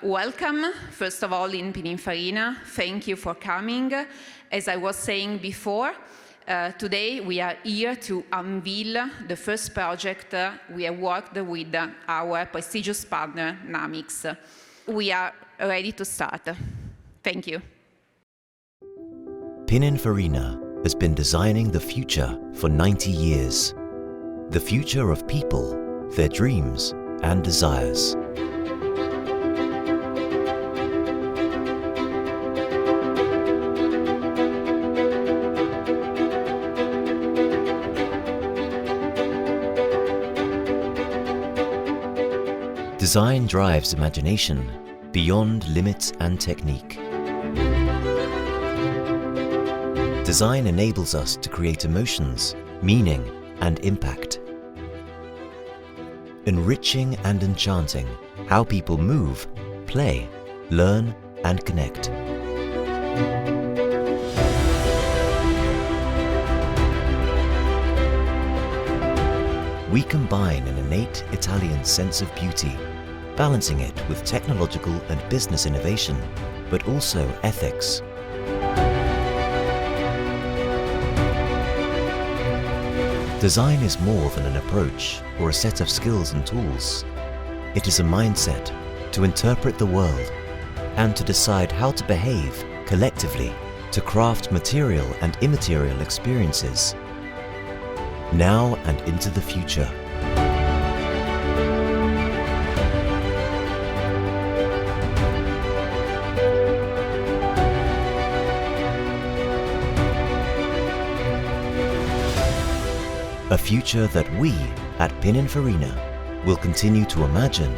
Welcome, first of all, in Pininfarina. Thank you for coming. As I was saying before, today we are here to unveil the first project we have worked with our prestigious partner, NAMX. We are ready to start. Thank you. Pininfarina has been designing the future for 90 years. The future of people, their dreams and desires. Design drives imagination beyond limits and technique. Design enables us to create emotions, meaning, and impact. Enriching and enchanting how people move, play, learn, and connect. We combine an innate Italian sense of beauty, balancing it with technological and business innovation, but also ethics. Design is more than an approach or a set of skills and tools. It is a mindset to interpret the world and to decide how to behave collectively to craft material and immaterial experiences, now and into the future. A future that we at Pininfarina will continue to imagine,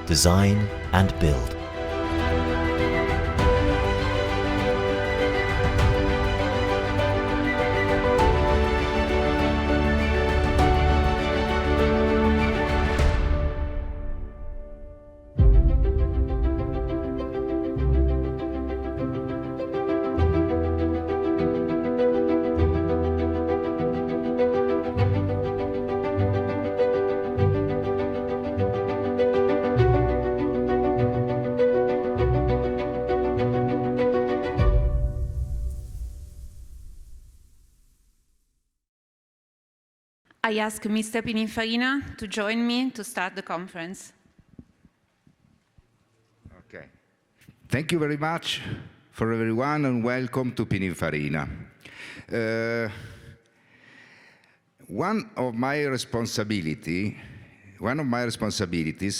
design and build. I ask Mr. Pininfarina to join me to start the conference. Okay. Thank you very much for everyone and welcome to Pininfarina. One of my responsibilities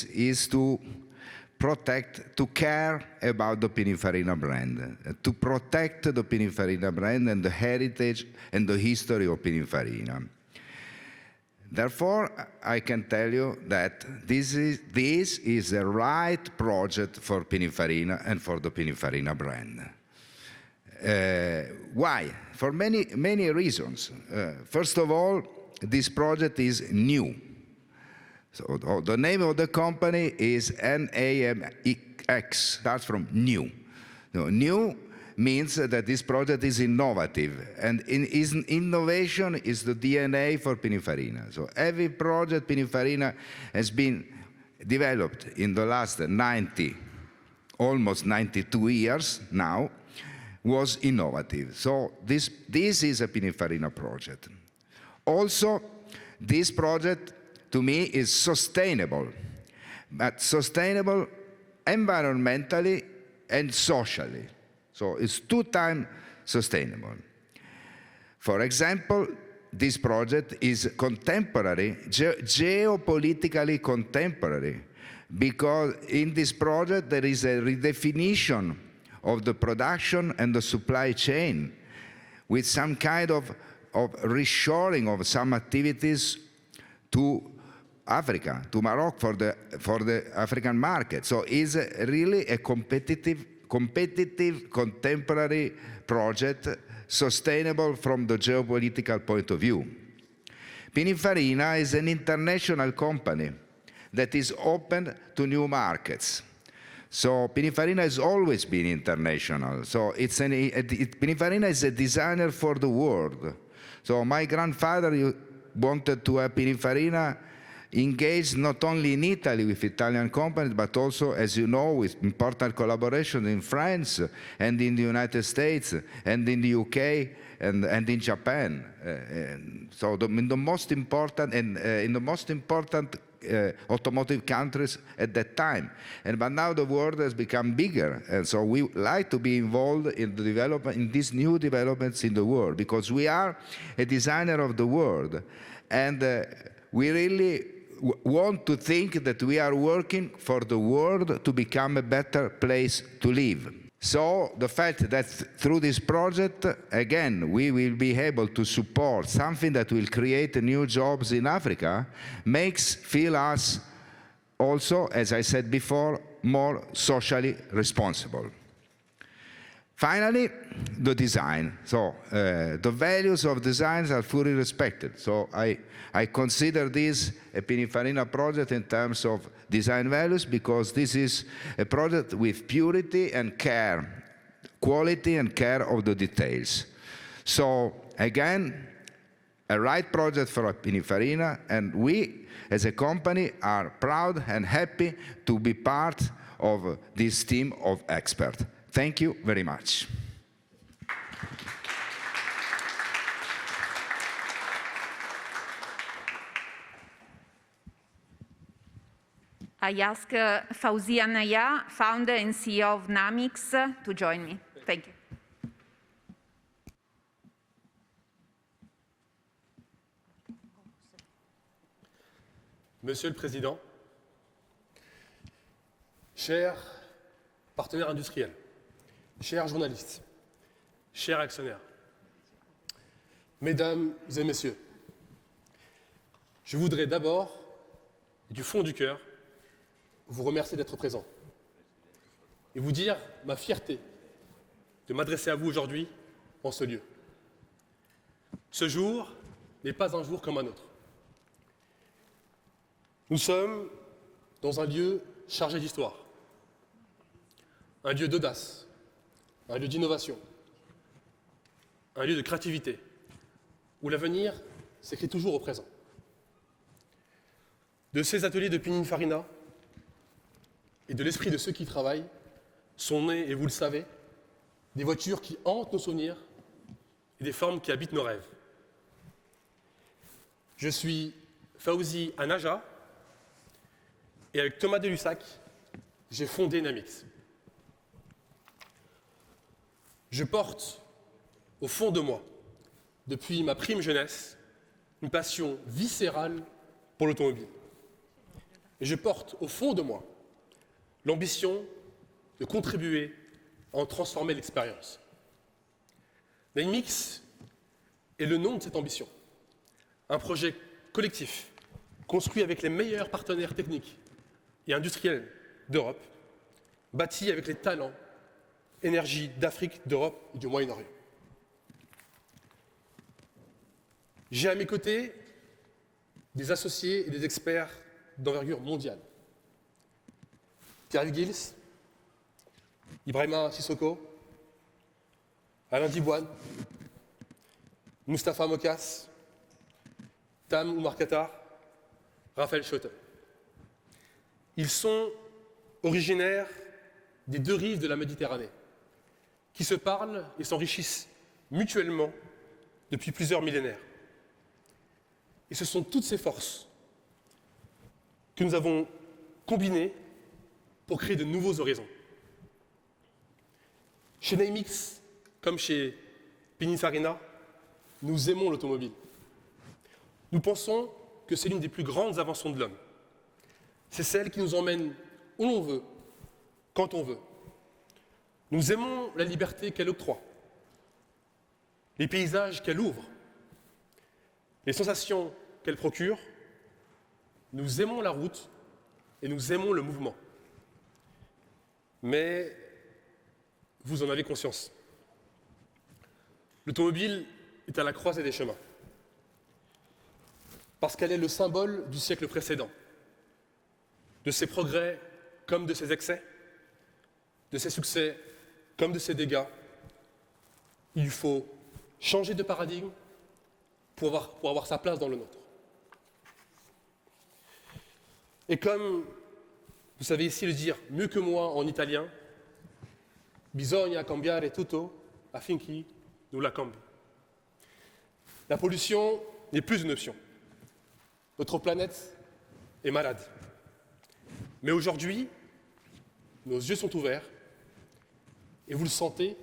is to care about the Pininfarina brand, to protect the Pininfarina brand and the heritage and the history of Pininfarina. Therefore, I can tell you that this is the right project for Pininfarina and for the Pininfarina brand. Why? For many reasons. First of all, this project is new. So the name of the company is NAMX, starts from new. New means that this project is innovative, and innovation is the DNA for Pininfarina. So every project Pininfarina has been developed in the last almost 92 years now, was innovative. So this is a Pininfarina project. Also, this project to me is sustainable, but sustainable environmentally and socially. So it's two-time sustainable. For example, this project is contemporary, geopolitically contemporary, because in this project there is a redefinition of the production and the supply chain with some kind of reshoring of some activities to Africa, to Morocco for the African market. So it's really a competitive, contemporary project, sustainable from the geopolitical point of view. Pininfarina is an international company that is open to new markets. So Pininfarina has always been international. So Pininfarina is a designer for the world. So my grandfather wanted to have Pininfarina engaged not only in Italy with Italian companies, but also, as you know, with important collaboration in France and in the United States and in the UK and in Japan. So in the most important automotive countries at that time. But now the world has become bigger, and so we like to be involved in the development, in these new developments in the world, because we are a designer of the world, and we really want to think that we are working for the world to become a better place to live. So the fact that through this project, again, we will be able to support something that will create new jobs in Africa makes feel us also, as I said before, more socially responsible. Finally, the design. So the values of designs are fully respected. So I consider this a Pininfarina project in terms of design values, because this is a project with purity and care, quality and care of the details. So again, a right project for Pininfarina, and we as a company are proud and happy to be part of this team of experts. Thank you very much. I ask Fauzia Naya, founder and CEO of NAMX, to join me. Thank you. Monsieur le Président, chers partenaires industriels, chers journalistes, chers actionnaires, mesdames et messieurs, je voudrais d'abord, du fond du cœur, vous remercier d'être présents et vous dire ma fierté de m'adresser à vous aujourd'hui en ce lieu. Ce jour n'est pas un jour comme un autre. Nous sommes dans un lieu chargé d'histoire, un lieu d'audace, un lieu d'innovation, un lieu de créativité, où l'avenir s'écrit toujours au présent. De ces ateliers de Pininfarina et de l'esprit de ceux qui y travaillent sont nées, et vous le savez, des voitures qui hantent nos souvenirs et des formes qui habitent nos rêves. Je suis Fauzi Anaja, et avec Thomas Delussac, j'ai fondé NAMX. Je porte au fond de moi, depuis ma prime jeunesse, une passion viscérale pour l'automobile. Et je porte au fond de moi l'ambition de contribuer à en transformer l'expérience. NAMX est le nom de cette ambition. Un projet collectif, construit avec les meilleurs partenaires techniques et industriels d'Europe, bâti avec les talents, énergie d'Afrique, d'Europe et du Moyen-Orient. J'ai à mes côtés des associés et des experts d'envergure mondiale. Pierre Gils, Ibrahima Sissoko, Alain Dibouane, Mustapha Mokas, Tam Oumar Qatar, Raphaël Schotten. Ils sont originaires des deux rives de la Méditerranée, qui se parlent et s'enrichissent mutuellement depuis plusieurs millénaires. Et ce sont toutes ces forces que nous avons combinées pour créer de nouveaux horizons. Chez NAMX, comme chez Pininfarina, nous aimons l'automobile. Nous pensons que c'est l'une des plus grandes inventions de l'homme. C'est celle qui nous emmène où l'on veut, quand on veut. Nous aimons la liberté qu'elle octroie, les paysages qu'elle ouvre, les sensations qu'elle procure. Nous aimons la route et nous aimons le mouvement. Mais vous en avez conscience. L'automobile est à la croisée des chemins. Parce qu'elle est le symbole du siècle précédent, de ses progrès comme de ses excès, de ses succès comme de ses dégâts. Il faut changer de paradigme pour avoir sa place dans le nôtre. Et comme vous savez ici le dire mieux que moi en italien, bisogna cambiare tutto affinché nulla cambi. La pollution n'est plus une option. Notre planète est malade. Mais aujourd'hui, nos yeux sont ouverts et vous le sentez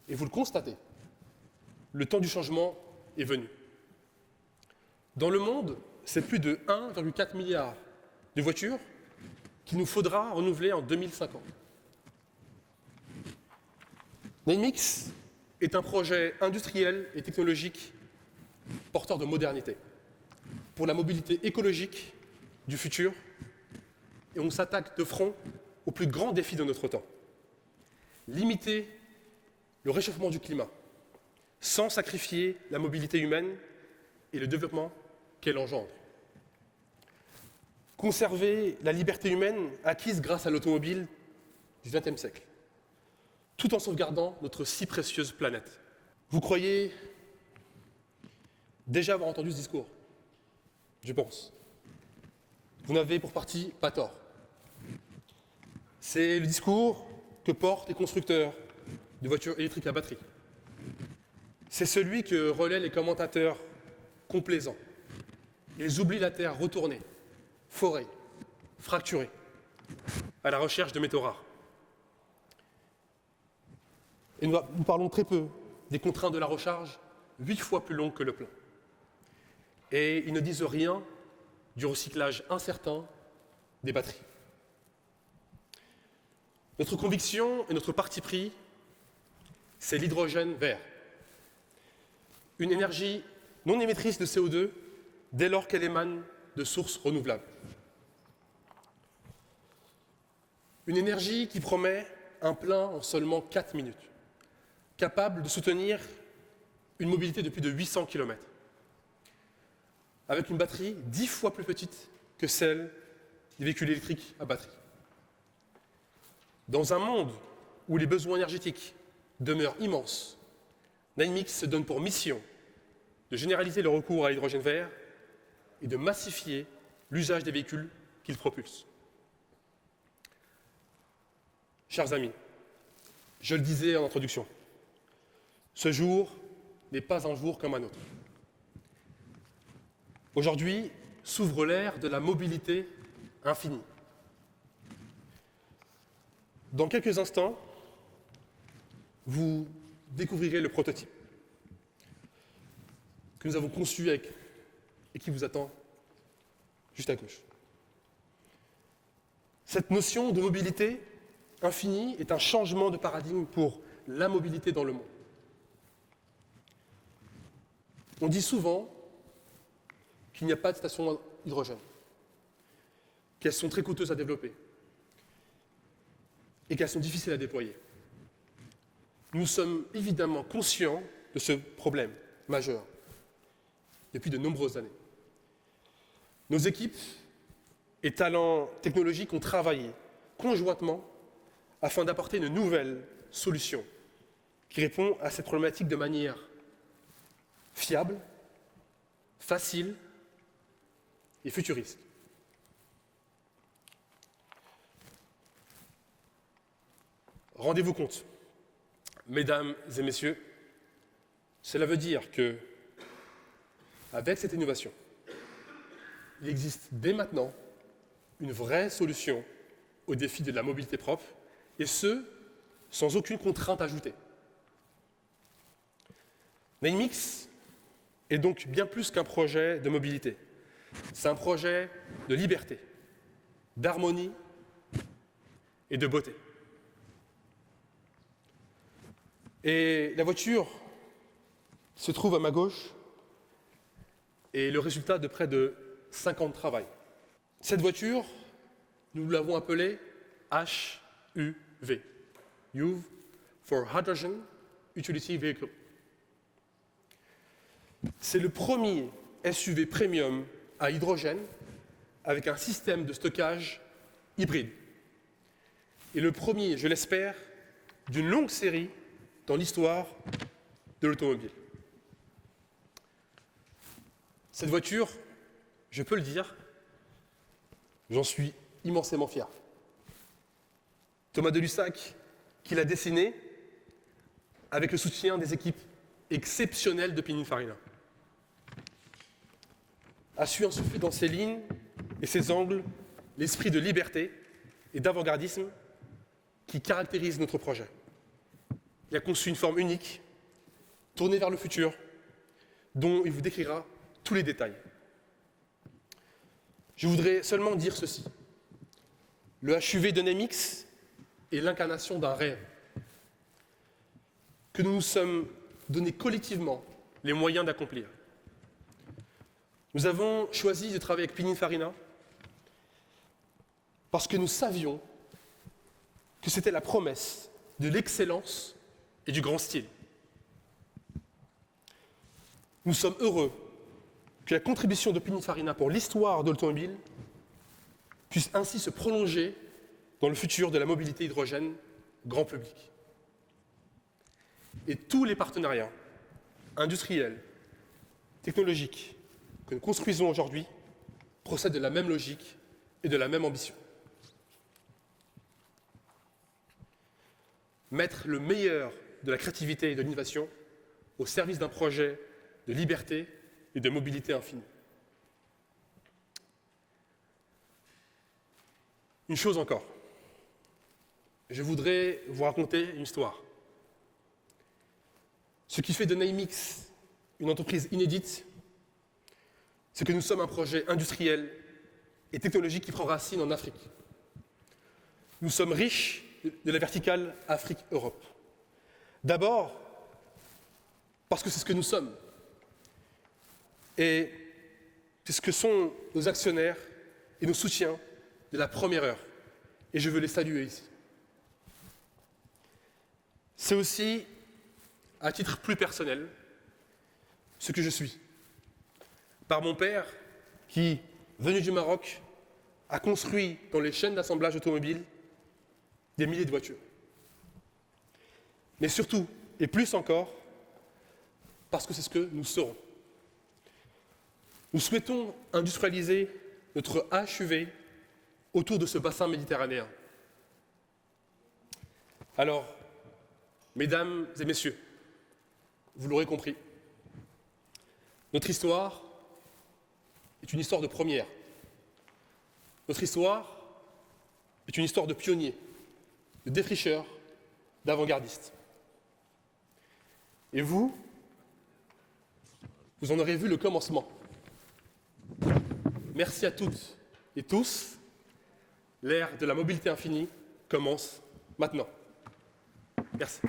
et vous le constatez. Le temps du changement est venu. Dans le monde, c'est plus de 1,4 milliard de voitures qu'il nous faudra renouveler en 2050. NAMX est un projet industriel et technologique porteur de modernité pour la mobilité écologique du futur, et on s'attaque de front au plus grand défi de notre temps. Limiter le réchauffement du climat sans sacrifier la mobilité humaine et le développement qu'elle engendre. Conserver la liberté humaine acquise grâce à l'automobile du XXe siècle, tout en sauvegardant notre si précieuse planète. Vous croyez déjà avoir entendu ce discours, je pense. Vous n'avez pour partie pas tort. C'est le discours que portent les constructeurs de voitures électriques à batterie. C'est celui que relaient les commentateurs complaisants. Ils oublient la Terre retournée, forée, fracturée, à la recherche de métaux rares. Et nous parlons très peu des contraintes de la recharge, 8 fois plus longues que le plein. Et ils ne disent rien du recyclage incertain des batteries. Notre conviction et notre parti pris, c'est l'hydrogène vert. Une énergie non émettrice de CO2 dès lors qu'elle émane de sources renouvelables. Une énergie qui promet un plein en seulement 4 minutes, capable de soutenir une mobilité de plus de 800 km, avec une batterie 10 fois plus petite que celle des véhicules électriques à batterie. Dans un monde où les besoins énergétiques demeurent immenses, NAMX se donne pour mission de généraliser le recours à l'hydrogène vert et de massifier l'usage des véhicules qu'il propulse. Chers amis, je le disais en introduction, ce jour n'est pas un jour comme un autre. Aujourd'hui s'ouvre l'ère de la mobilité infinie. Dans quelques instants, vous découvrirez le prototype que nous avons conçu et qui vous attend juste à gauche. Cette notion de mobilité infinie est un changement de paradigme pour la mobilité dans le monde. On dit souvent qu'il n'y a pas de stations à hydrogène, qu'elles sont très coûteuses à développer et qu'elles sont difficiles à déployer. Nous sommes évidemment conscients de ce problème majeur depuis de nombreuses années. Nos équipes et talents technologiques ont travaillé conjointement afin d'apporter une nouvelle solution qui répond à cette problématique de manière fiable, facile et futuriste. Rendez-vous compte, mesdames et messieurs, cela veut dire que, avec cette innovation, il existe dès maintenant une vraie solution au défi de la mobilité propre, et ce, sans aucune contrainte ajoutée. NAMX est donc bien plus qu'un projet de mobilité. C'est un projet de liberté, d'harmonie et de beauté. Et la voiture se trouve à ma gauche est le résultat de près de 5 ans de travail. Cette voiture, nous l'avons appelée HUV, HUV for Hydrogen Utility Vehicle. C'est le premier SUV premium à hydrogène avec un système de stockage hybride. Et le premier, je l'espère, d'une longue série dans l'histoire de l'automobile. Cette voiture, je peux le dire, J'en suis immensément fier. Thomas Delussac, qui l'a dessiné avec le soutien des équipes exceptionnelles de Pininfarina, a su insuffler dans ses lignes et ses angles l'esprit de liberté et d'avant-gardisme qui caractérise notre projet. Il a conçu une forme unique, tournée vers le futur, dont il vous décrira tous les détails. Je voudrais seulement dire ceci. Le HUV de NAMX est l'incarnation d'un rêve que nous nous sommes donné collectivement les moyens d'accomplir. Nous avons choisi de travailler avec Pininfarina parce que nous savions que c'était la promesse de l'excellence et du grand style. Nous sommes heureux que la contribution de Pininfarina pour l'histoire de l'automobile puisse ainsi se prolonger dans le futur de la mobilité hydrogène grand public. Et tous les partenariats industriels, technologiques que nous construisons aujourd'hui procèdent de la même logique et de la même ambition. Mettre le meilleur de la créativité et de l'innovation au service d'un projet de liberté et de mobilité infinie. Une chose encore. Je voudrais vous raconter une histoire. Ce qui fait de NAMX une entreprise inédite, c'est que nous sommes un projet industriel et technologique qui prend racine en Afrique. Nous sommes riches de la verticale Afrique-Europe. D'abord, parce que c'est ce que nous sommes. Et c'est ce que sont nos actionnaires et nos soutiens de la première heure. Et je veux les saluer ici. C'est aussi, à titre plus personnel, ce que je suis. Par mon père, qui, venu du Maroc, a construit dans les chaînes d'assemblage automobile des milliers de voitures. Mais surtout, et plus encore, parce que c'est ce que nous serons. Nous souhaitons industrialiser notre HUV autour de ce bassin méditerranéen. Alors, mesdames et messieurs, vous l'aurez compris, notre histoire est une histoire de première. Notre histoire est une histoire de pionniers, de défricheurs, d'avant-gardistes. Et vous en aurez vu le commencement. Merci à toutes et tous. L'ère de la mobilité infinie commence maintenant. Merci.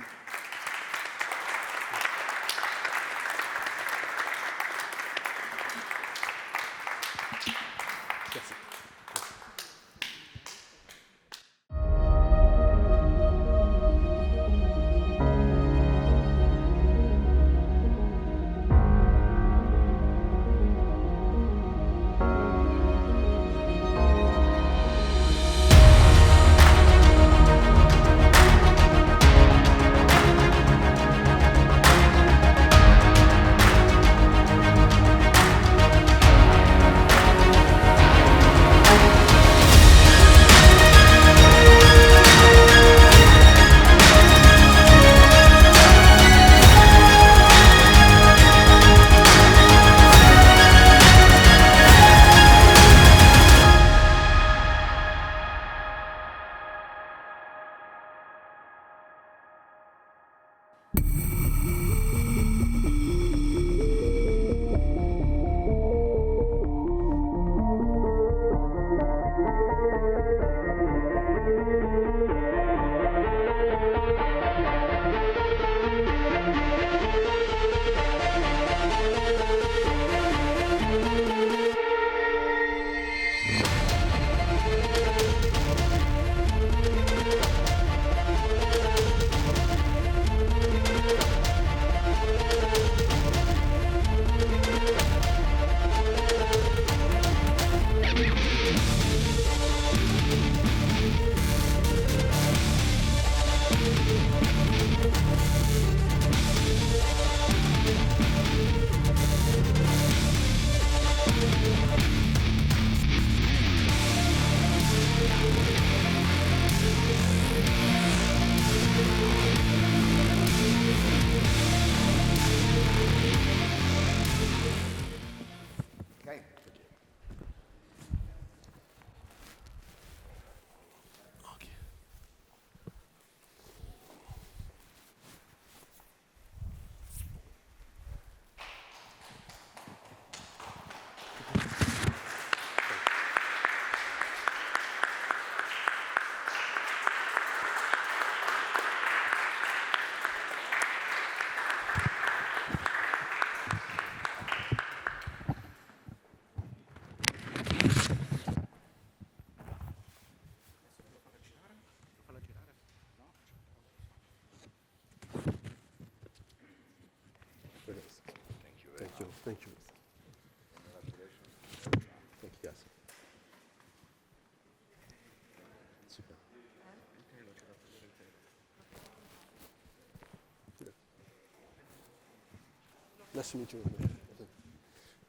Nice to meet you.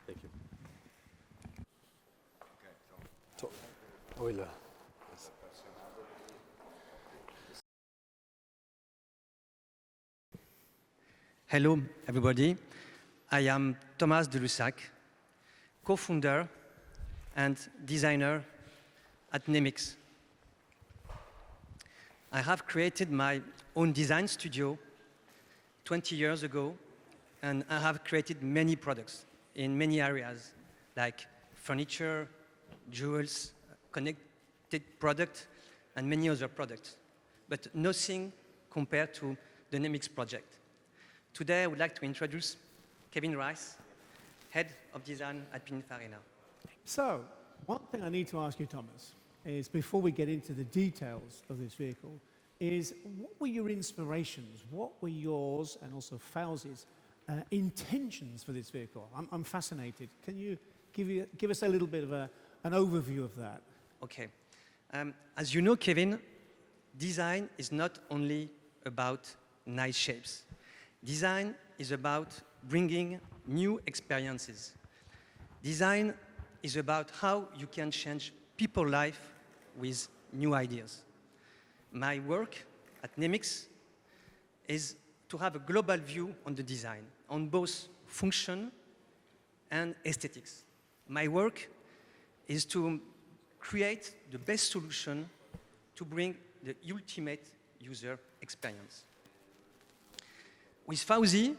Thank you. So, I will, Hello, everybody. I am Thomas de Lussac, co-founder and designer at NAMX. I have created my own design studio 20 years ago, and I have created many products in many areas, like furniture, jewels, connected product, and many other products, but nothing compared to the NAMX project. Today, I would like to introduce Kevin Rice, Head of Design at Pininfarina. So, one thing I need to ask you, Thomas, is before we get into the details of this vehicle, is what were your inspirations? What were yours and also Fauzi's intentions for this vehicle? I'm fascinated. Can you give us a little bit of an overview of that? Okay. As you know, Kevin, design is not only about nice shapes. Design is about bringing new experiences. Design is about how you can change people's life with new ideas. My work at NAMX is to have a global view on the design, on both function and aesthetics. My work is to create the best solution to bring the ultimate user experience. With Fauzi,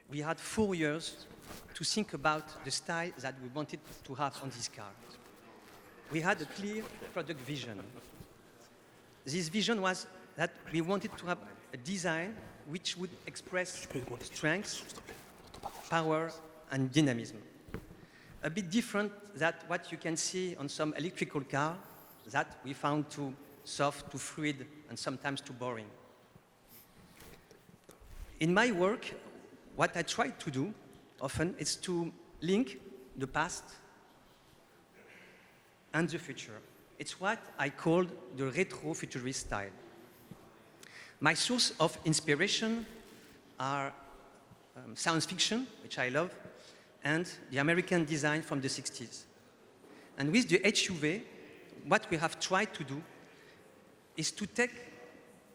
we had 4 years to think about the style that we wanted to have on this car. We had a clear product vision. This vision was that we wanted to have a design which would express strength, power, and dynamism. A bit different than what you can see on some electrical car that we found too soft, too fluid, and sometimes too boring. In my work, what I try to do often is to link the past and the future. It's what I call the retro-futurist style. My source of inspiration are science fiction, which I love, and the American design from the 60s. And with the HUV, what we have tried to do is to take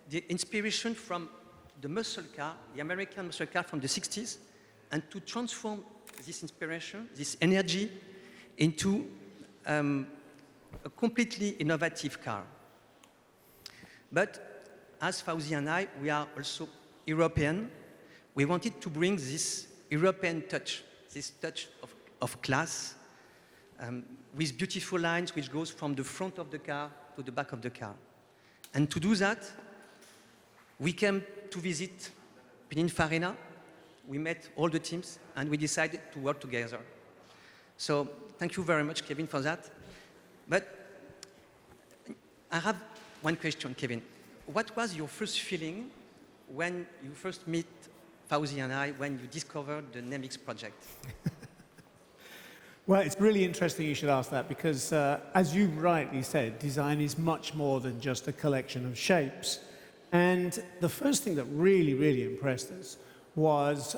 the inspiration from the muscle car, the American muscle car from the 60s, and to transform this inspiration, this energy, into a completely innovative car. But as Fauzi and I, we are also European. We wanted to bring this European touch, this touch of class, with beautiful lines which goes from the front of the car to the back of the car. And to do that, we came to visit Pininfarina. We met all the teams, and we decided to work together. So thank you very much, Kevin, for that. But I have one question, Kevin. What was your first feeling when you first met Fauzi and I, when you discovered the NAMX project? Well, it's really interesting you should ask that because, as you rightly said, design is much more than just a collection of shapes. And the first thing that really, really impressed us was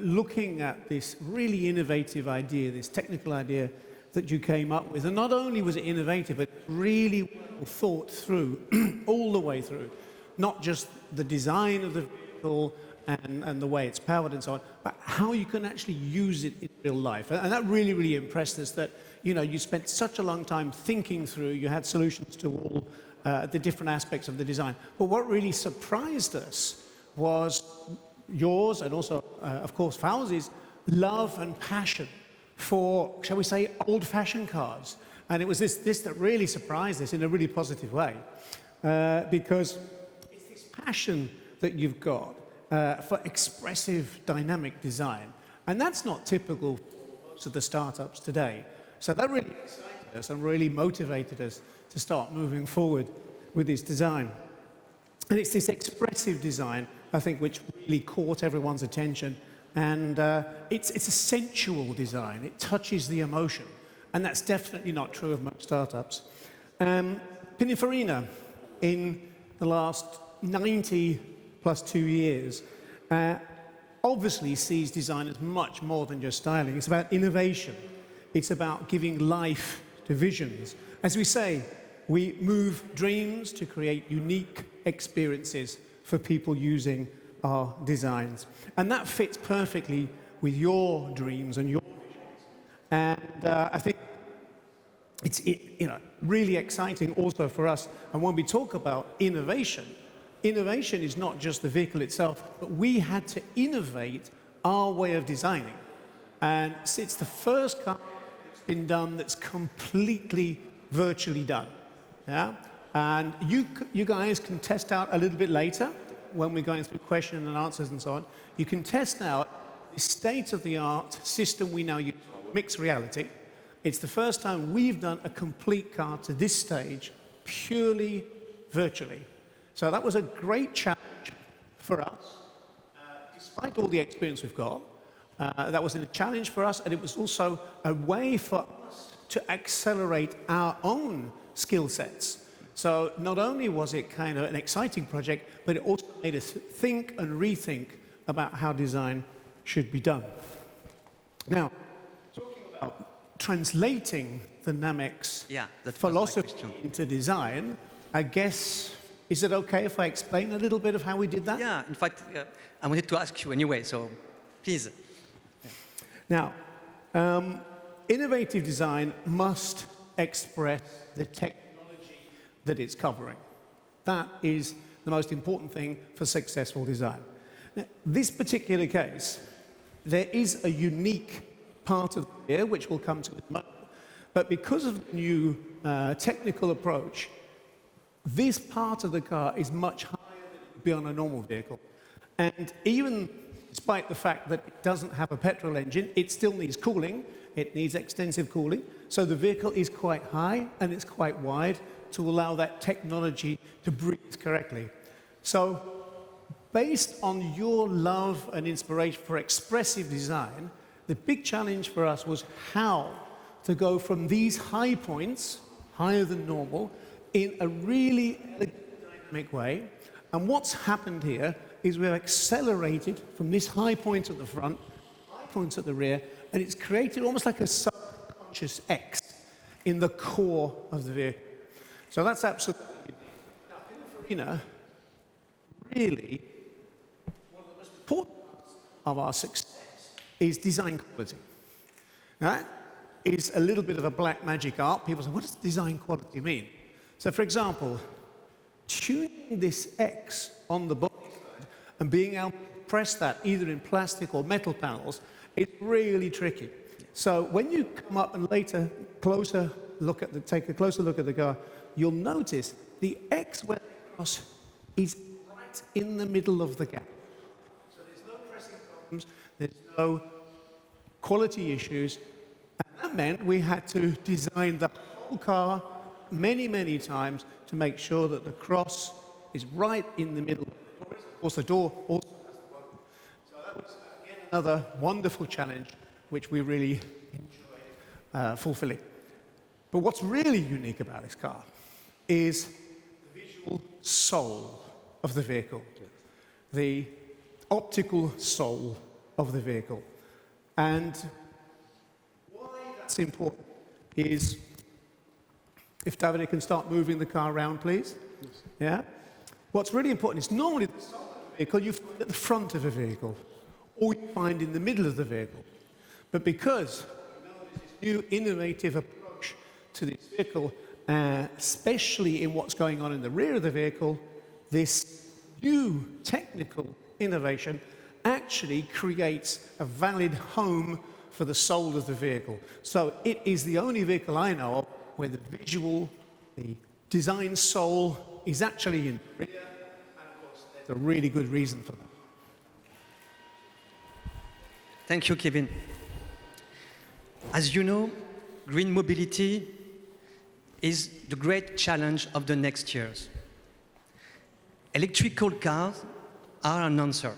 looking at this really innovative idea, this technical idea that you came up with. And not only was it innovative, but really well thought through all the way through. Not just the design of the vehicle and the way it's powered and so on, but how you can actually use it in real life. And that really, really impressed us that, you know, you spent such a long time thinking through, you had solutions to all the different aspects of the design. But what really surprised us was yours and also, of course, Fauzi's love and passion for, shall we say, old-fashioned cars. And it was this that really surprised us in a really positive way, because it's this passion that you've got for expressive, dynamic design. And that's not typical to the startups today. So that really excited us and really motivated us to start moving forward with this design. And it's this expressive design, I think, which really caught everyone's attention. And it's a sensual design. It touches the emotion. And that's definitely not true of most startups. Pininfarina, in the last 90 plus 2 years, obviously sees design as much more than just styling. It's about innovation. It's about giving life to visions. As we say, we move dreams to create unique experiences for people using our designs. And that fits perfectly with your dreams and your visions. And I think it's really exciting also for us. And when we talk about innovation, innovation is not just the vehicle itself, but we had to innovate our way of designing. And it's the first car that's been done that's completely virtually done. Yeah? And you guys can test out a little bit later when we're going through question and answers and so on. You can test out the state-of-the-art system we now use, mixed reality. It's the first time we've done a complete car to this stage purely virtually. So that was a great challenge for us, despite all the experience we've got. That was a challenge for us, and it was also a way for us to accelerate our own skill sets. So not only was it kind of an exciting project, but it also made us think and rethink about how design should be done. Now, talking about translating the NAMX philosophy into design, I guess, is it okay if I explain a little bit of how we did that? Yeah, in fact, I wanted to ask you anyway, so please. Now, innovative design must express the technology that it's covering. That is the most important thing for successful design. Now, this particular case, there is a unique part of the rear, which we'll come to in a moment, but because of the new technical approach, this part of the car is much higher than it would be on a normal vehicle. And even despite the fact that it doesn't have a petrol engine, it still needs cooling. It needs extensive cooling. So the vehicle is quite high and it's quite wide to allow that technology to breathe correctly. So based on your love and inspiration for expressive design, the big challenge for us was how to go from these high points, higher than normal, in a really dynamic way. And what's happened here is we've accelerated from this high point at the front, high points at the rear, and it's created almost like a subconscious X in the core of the vehicle. So that's absolutely Pininfarina, really, one of the most important parts of our success is design quality. Now, that is a little bit of a black magic art. People say, what does design quality mean? So, for example, tuning this X on the body and being able to press that either in plastic or metal panels is really tricky. So when you come up and later take a closer look at the car, you'll notice the X went across is right in the middle of the gap. So there's no pressing problems, there's no quality issues, and that meant we had to design the whole car many, many times to make sure that the cross is right in the middle. Of course, the door also has the button. So that was, again, another wonderful challenge, which we really enjoyed fulfilling. But what's really unique about this car is the visual soul of the vehicle, the optical soul of the vehicle. And why that's important is, if Davide can start moving the car around, please. Yes. Yeah? What's really important is normally the soul of the vehicle you find at the front of a vehicle, or you find in the middle of the vehicle. But because this new innovative approach to this vehicle, especially in what's going on in the rear of the vehicle, this new technical innovation actually creates a valid home for the soul of the vehicle. So it is the only vehicle I know of where the visual, the design soul is actually in the rear, and of course there's a really good reason for that. Thank you, Kevin. As you know, green mobility is the great challenge of the next years. Electrical cars are an answer,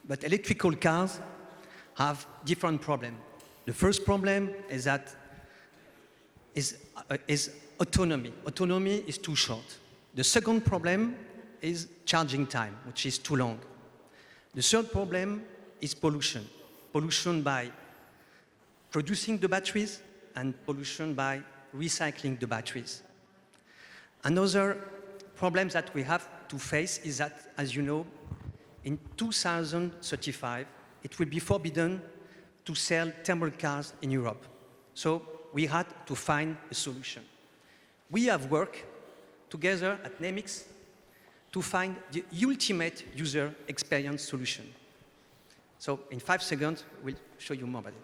but electrical cars have different problems. The first problem is autonomy. Autonomy is too short. The second problem is charging time, which is too long. The third problem is pollution. Pollution by producing the batteries and pollution by recycling the batteries. Another problem that we have to face is that, as you know, in 2035, it will be forbidden to sell thermal cars in Europe. So we had to find a solution. We have worked together at NAMX to find the ultimate user experience solution. So in 5 seconds, we'll show you more about it.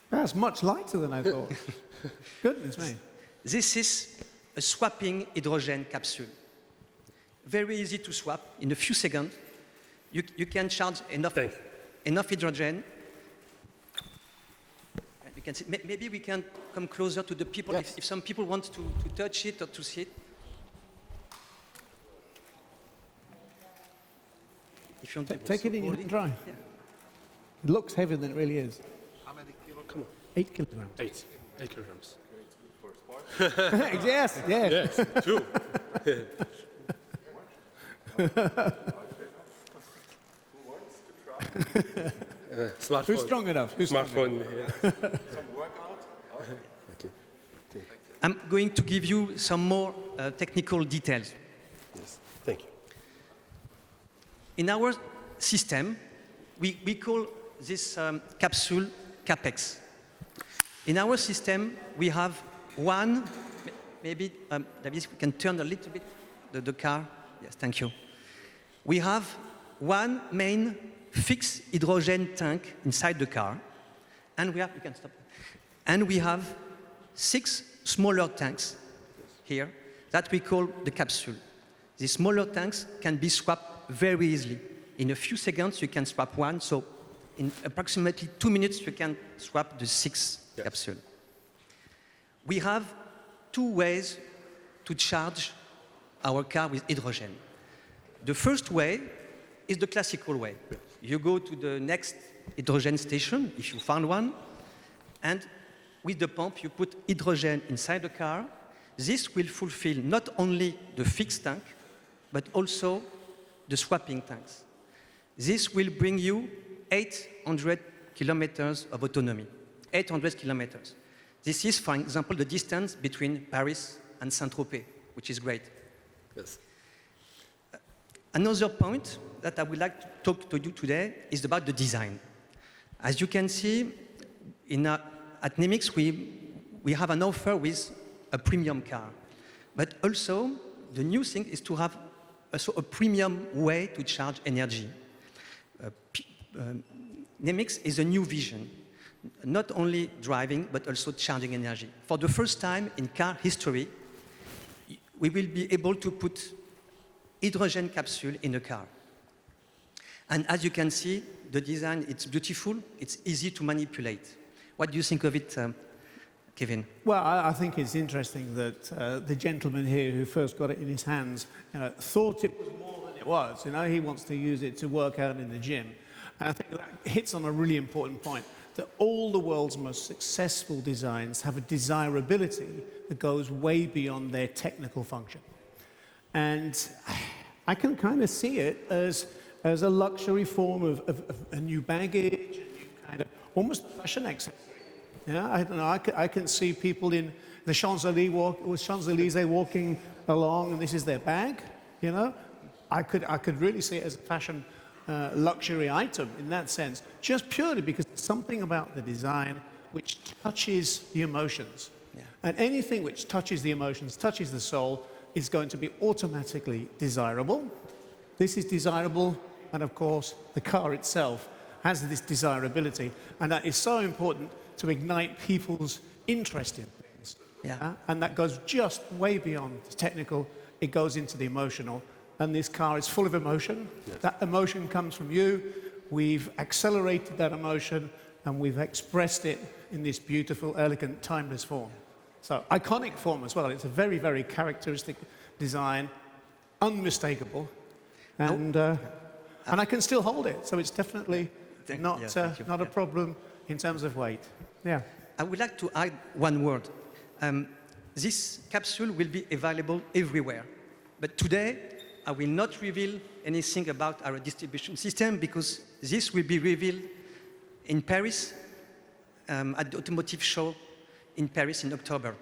That's much lighter than I thought. Goodness me. This is a swapping hydrogen capsule. Very easy to swap. In a few seconds, you can charge enough hydrogen. You can see, maybe we can come closer to the people, yes. if some people want to touch it or to see it. If you want to Take it in your dry. Yeah. It looks heavier than it really is. How many kilograms? Come on. 8 kilograms. 8 kilograms. Yes, yes. Yes, true. Smartphone. Who's strong enough? Who's strong enough? Smartphone. Yeah. I'm going to give you some more technical details. Yes. Thank you. In our system, we call this capsule CAPEX. In our system, we have one, maybe, David, we can turn a little bit the car. Yes, thank you. We have one main fixed hydrogen tank inside the car, and we have, you can stop. And we have 6 smaller tanks here that we call the capsule. These smaller tanks can be swapped very easily. In a few seconds, you can swap one, so in approximately 2 minutes, you can swap the 6 capsules. We have 2 ways to charge our car with hydrogen. The first way is the classical way. You go to the next hydrogen station, if you found one, and with the pump, you put hydrogen inside the car. This will fulfill not only the fixed tank, but also the swapping tanks. This will bring you 800 kilometers of autonomy. 800 kilometers. This is, for example, the distance between Paris and Saint-Tropez, which is great. Yes. Another point that I would like to talk to you today is about the design. As you can see, at NAMX, we have an offer with a premium car. But also, the new thing is to have also a premium way to charge energy. NAMX is a new vision, not only driving, but also charging energy. For the first time in car history, we will be able to put hydrogen capsule in a car. And as you can see, the design, it's beautiful, it's easy to manipulate. What do you think of it, Kevin? Well, I think it's interesting that the gentleman here who first got it in his hands thought it was more than it was. He wants to use it to work out in the gym. And I think that hits on a really important point, that all the world's most successful designs have a desirability that goes way beyond their technical function. And I can kind of see it as a luxury form of a new baggage, a new kind of almost fashion accessory. I don't know, I can see people in the Champs-Élysées walking along, and this is their bag, I could really see it as a fashion luxury item in that sense, just purely because there's something about the design which touches the emotions. Yeah. And anything which touches the emotions, touches the soul, is going to be automatically desirable. This is desirable, and of course, the car itself has this desirability, and that is so important to ignite people's interest in things. Yeah. And that goes just way beyond the technical, it goes into the emotional, and this car is full of emotion. Yes. That emotion comes from you, we've accelerated that emotion, and we've expressed it in this beautiful, elegant, timeless form. So, iconic form as well. It's a very, very characteristic design, unmistakable, and I can still hold it. So it's definitely not a problem in terms of weight. Yeah. I would like to add one word. This capsule will be available everywhere. But today, I will not reveal anything about our distribution system because this will be revealed in Paris at the automotive show in Paris in October.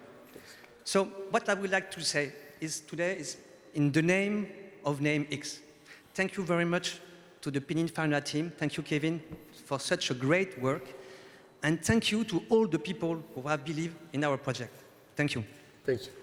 So what I would like to say is today is in the name of NAMX. Thank you very much to the Pininfarina team. Thank you, Kevin, for such a great work. And thank you to all the people who have believed in our project. Thank you. Thank you.